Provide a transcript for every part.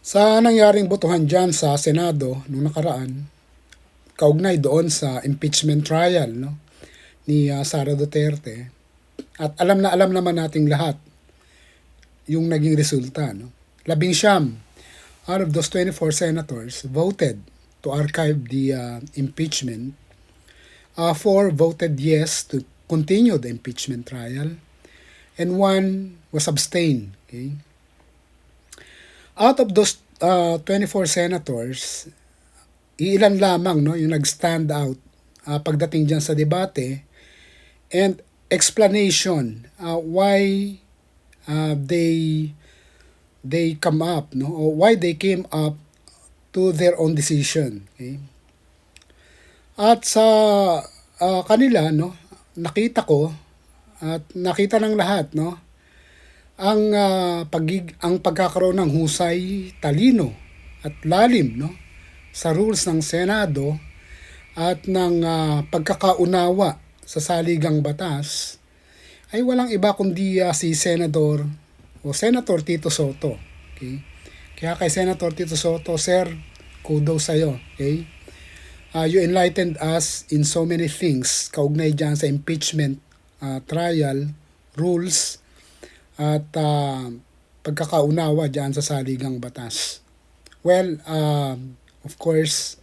Sa nangyaring botohan dyan sa Senado nung nakaraan, kaugnay doon sa impeachment trial, no, ni Sara Duterte, at alam na alam naman nating lahat yung naging resulta. No? 19 out of those 24 senators voted to archive the impeachment. 4 voted yes to continue the impeachment trial, and 1 was abstained. Okay? Out of those 24 senators, ilan lamang no, yung nag-stand out pagdating dyan sa debate and explanation why they come up, no, or why they came up to their own decision. Okay? At sa kanila, no, nakita ko at nakita ng lahat, no, ang pagkakaroon ng husay, talino at lalim, no, sa rules ng Senado at ng pagkakaunawa sa saligang batas ay walang iba kundi si Senator Tito Soto. Okay? Kaya kay Senator Tito Soto, sir, kudos sa'yo. Okay? You enlightened us in so many things kaugnay dyan sa impeachment trial, rules, at pagkakaunawa dyan sa saligang batas. Well, of course,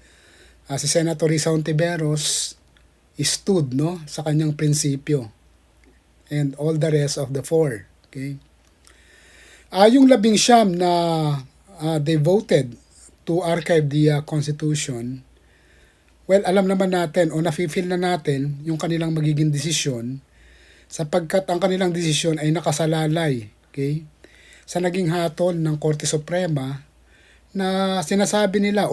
si Senator Risa Hontiveros stood, no, sa kanyang prinsipyo, and all the rest of the 4. Okay? Yung 19 na they voted to archive the Constitution, well, alam naman natin o nafe-feel na natin yung kanilang magiging desisyon sapagkat ang kanilang desisyon ay nakasalalay, okay, sa naging hatol ng Korte Suprema na sinabi nila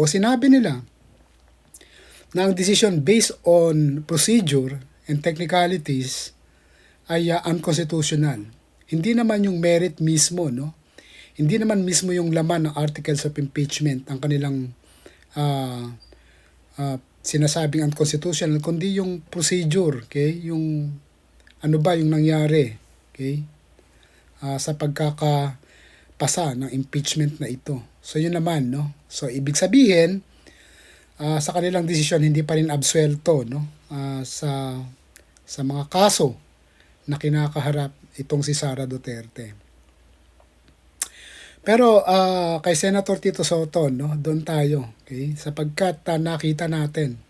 na ang decision based on procedure and technicalities ay unconstitutional. Hindi naman yung merit mismo, no? Hindi naman mismo yung laman ng articles of impeachment ang kanilang sinasabing unconstitutional, kundi yung procedure, okay? Yung ano ba yung nangyari, okay? Sa pagkakapasa ng impeachment na ito. So yun naman, no? So ibig sabihin, sa kanilang desisyon hindi pa rin absuelto, no? Sa mga kaso na kinakaharap itong si Sara Duterte. Pero kay Senator Tito Soto, no, doon tayo, okay? Sapagkat nakita natin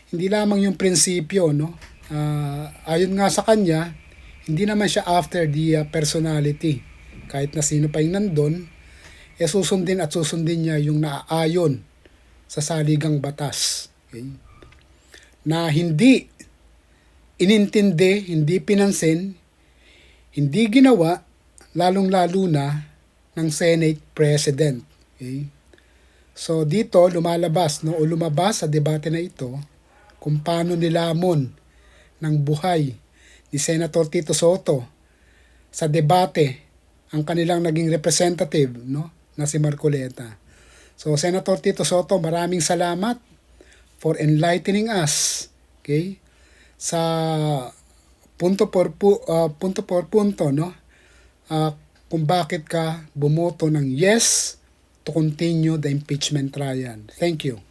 hindi lamang yung prinsipyo, no, ayon nga sa kanya, hindi naman siya after the personality. Kahit na sino pa yung nandun, susundin niya yung naaayon sa saligang batas. Okay? Na hindi inintindi, hindi pinansin, hindi ginawa, lalong-lalo na ng Senate President. Okay? So dito lumabas sa debate na ito kung paano nilamon ng buhay ni Senator Tito Soto sa debate ang kanilang naging representative, no, na si Marcoleta. So Senator Tito Soto, maraming salamat for enlightening us, okay, sa punto por punto, no, kung bakit ka bumoto ng yes to continue the impeachment trial. Thank you.